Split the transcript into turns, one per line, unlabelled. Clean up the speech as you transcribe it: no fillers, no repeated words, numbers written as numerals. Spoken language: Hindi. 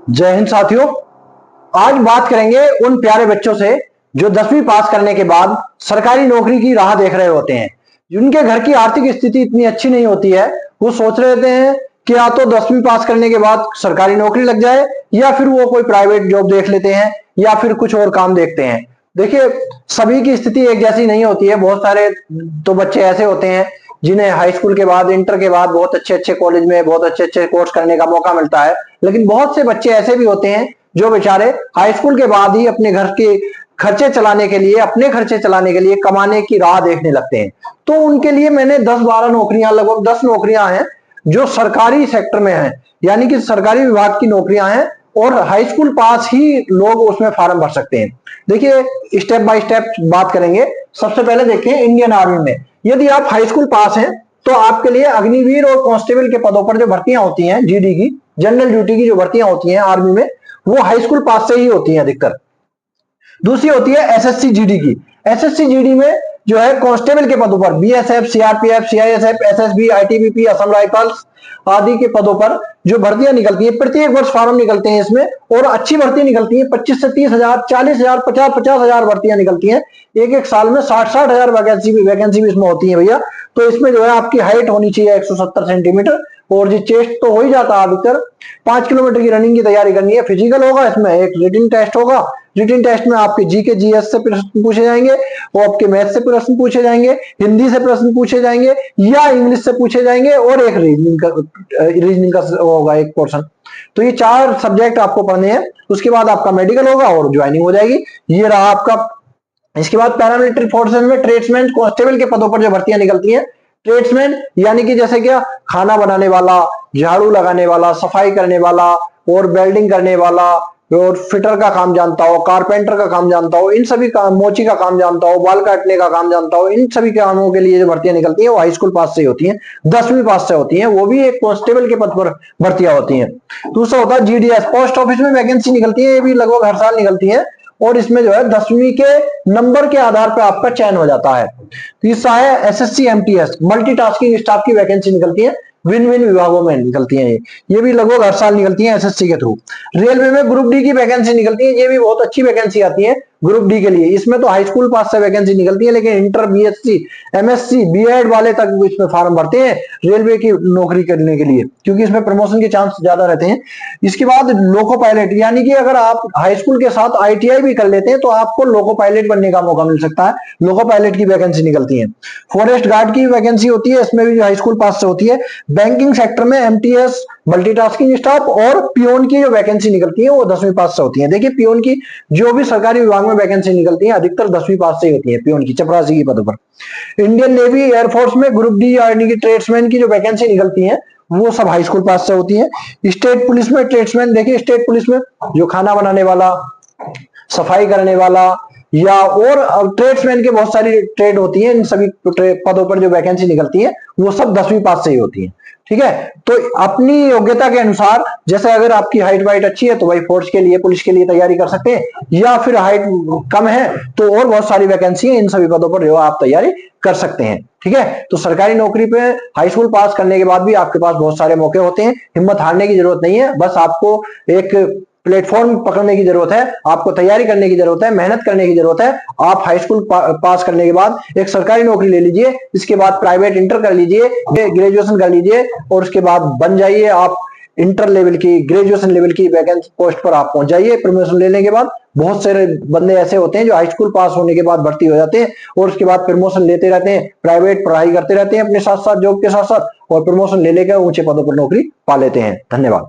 जय हिंद साथियों। आज बात करेंगे उन प्यारे बच्चों से जो 10वीं पास करने के बाद सरकारी नौकरी की राह देख रहे होते हैं। जिनके घर की आर्थिक स्थिति इतनी अच्छी नहीं होती है, वो सोच रहे होते हैं कि या तो 10वीं पास करने के बाद सरकारी नौकरी लग जाए या फिर वो कोई प्राइवेट जॉब देख लेते हैं या फिर कुछ और काम देखते हैं। देखिए, सभी की स्थिति एक जैसी नहीं होती है। बहुत सारे तो बच्चे ऐसे होते हैं जिन्हें हाई स्कूल के बाद, इंटर के बाद बहुत अच्छे अच्छे कॉलेज में बहुत अच्छे अच्छे कोर्स करने का मौका मिलता है। लेकिन बहुत से बच्चे ऐसे भी होते हैं जो बेचारे हाई स्कूल के बाद ही अपने घर के खर्चे चलाने के लिए, अपने खर्चे चलाने के लिए कमाने की राह देखने लगते हैं। तो उनके लिए मैंने 10-12 नौकरियां, लगभग 10 नौकरियां हैं जो सरकारी सेक्टर में हैं, यानी कि सरकारी विभाग की नौकरियां हैं और हाई स्कूल पास ही लोग उसमें फॉर्म भर सकते हैं। देखिए, स्टेप बाय स्टेप बात करेंगे। सबसे पहले देखिए, इंडियन आर्मी में यदि आप हाई स्कूल पास हैं तो आपके लिए अग्निवीर और कांस्टेबल के पदों पर जो भर्तियां होती हैं, जीडी की, जनरल ड्यूटी की जो भर्तियां होती हैं आर्मी में, वो हाई स्कूल पास से ही होती हैं अधिकतर। दूसरी होती है एसएससी जीडी की। एसएससी जीडी में जो है कांस्टेबल के पदों पर BSF, CRPF, CISF, SSB, ITBP, Assam rifles आदि के पदों पर जो भर्तियां निकलती है, प्रत्येक वर्ष फॉर्म निकलते हैं इसमें और अच्छी भर्ती निकलती है। 25 से 30,000, 40,000, 50,000 भर्तियां निकलती हैं एक एक साल में। 60,000 वैकेंसी भी इसमें होती है भैया। तो इसमें जो है आपकी हाइट होनी चाहिए 170 सेंटीमीटर और जी चेस्ट तो हो ही जाता है अधिकतर। 5 किलोमीटर की रनिंग की तैयारी करनी है। फिजिकल होगा, इसमें एक रिटन टेस्ट होगा। रिटन टेस्ट में आपके जीके जीएस से प्रश्न पूछे जाएंगे और आपके मैथ से प्रश्न पूछे जाएंगे, हिंदी से प्रश्न पूछे जाएंगे या इंग्लिश से पूछे जाएंगे और एक रीजनिंग का होगा एक पोर्शन। तो ये 4 सब्जेक्ट आपको पढ़ने हैं। उसके बाद आपका मेडिकल होगा और ज्वाइनिंग हो जाएगी। ये रहा आपका। इसके बाद पैरामिलिट्री फोर्सेस में ट्रेड्समैन कांस्टेबल के पदों पर जो भर्तियां निकलती हैं, ट्रेड्समैन यानी कि जैसे क्या खाना बनाने वाला, झाड़ू लगाने वाला, सफाई करने वाला और वेल्डिंग करने वाला और फिटर का काम जानता हो, कारपेंटर का काम जानता हो, इन सभी काम, मोची का काम जानता हो, बाल काटने का काम जानता हो, इन सभी कामों के लिए जो भर्तियां निकलती हैं वो हाई स्कूल पास से होती हैं, 10वीं पास से होती हैं। वो भी एक कांस्टेबल के पद पर भर्तियां होती हैं। दूसरा होता है जीडीएस, पोस्ट ऑफिस में वैकेंसी निकलती है। ये भी लगभग हर साल निकलती है और इसमें जो है 10वीं के नंबर के आधार पर आपका चयन हो जाता है। तीसरा है एसएससी एमटीएस, मल्टीटास्किंग स्टाफ की वैकेंसी निकलती है। विन विन विभागों में निकलती हैं ये भी लगभग हर साल निकलती हैं एसएससी के थ्रू। रेलवे में ग्रुप डी की वैकेंसी निकलती है। ये भी बहुत अच्छी वैकेंसी आती है ग्रुप डी के लिए। इसमें तो हाई स्कूल पास से वैकेंसी निकलती है, लेकिन इंटर, बीएससी, एमएससी, बीएड वाले तक इसमें फॉर्म भरते हैं रेलवे की नौकरी करने के लिए, क्योंकि इसमें प्रमोशन के चांस ज्यादा रहते हैं। इसके बाद लोको पायलट, यानी कि अगर आप हाई स्कूल के साथ आईटीआई भी कर लेते हैं तो आपको लोको पायलट बनने का मौका मिल सकता है। लोको पायलट की वैकेंसी निकलती है। फॉरेस्ट गार्ड की वैकेंसी होती है, इसमें भी हाई स्कूल पास से होती है। बैंकिंग सेक्टर में एमटीएस, मल्टीटास्किंग स्टाफ और पियोन की जो वैकेंसी निकलती है वो 10वीं पास से होती है। देखिए, पियोन की जो भी सरकारी विभाग में वैकेंसी निकलती है अधिकतर 10वीं पास से ही होती है। पियोन की, चपरासी की पदों पर। इंडियन नेवी, एयरफोर्स में ग्रुप डी यानी कि ट्रेड्समैन की जो वैकेंसी निकलती है वो सब हाई स्कूल पास से होती है। स्टेट पुलिस में ट्रेड्समैन, देखिए स्टेट पुलिस में जो खाना बनाने वाला, सफाई करने वाला या और ट्रेड्समैन के बहुत सारी ट्रेड होती है, इन सभी पदों पर जो वैकेंसी निकलती है वो सब 10वीं पास से ही होती है। ठीक है, तो अपनी योग्यता के अनुसार, जैसे अगर आपकी हाइट वाइट अच्छी है तो भाई फोर्स के लिए, पुलिस के लिए तैयारी कर सकते हैं, या फिर हाइट कम है तो और बहुत सारी वैकेंसी है, इन सभी पदों पर जो आप तैयारी कर सकते हैं। ठीक है, तो सरकारी नौकरी पे हाई स्कूल पास करने के बाद भी आपके पास बहुत सारे मौके होते हैं। हिम्मत हारने की जरूरत नहीं है, बस आपको एक प्लेटफॉर्म पकड़ने की जरूरत है, आपको तैयारी करने की जरूरत है, मेहनत करने की जरूरत है। आप हाई स्कूल पास करने के बाद एक सरकारी नौकरी ले लीजिए, इसके बाद प्राइवेट इंटर कर लीजिए, ग्रेजुएशन कर लीजिए और उसके बाद बन जाइए आप इंटर लेवल की, ग्रेजुएशन लेवल की वैकेंसी पोस्ट पर आप पहुंच जाइए। प्रमोशन लेने के बाद बहुत सारे बंदे ऐसे होते हैं जो हाई स्कूल पास होने के बाद भर्ती हो जाते हैं और उसके बाद प्रमोशन लेते रहते हैं, प्राइवेट पढ़ाई करते रहते हैं अपने साथ साथ, जॉब के साथ साथ, और प्रमोशन ले लेकर ऊंचे पदों पर नौकरी पा लेते हैं। धन्यवाद।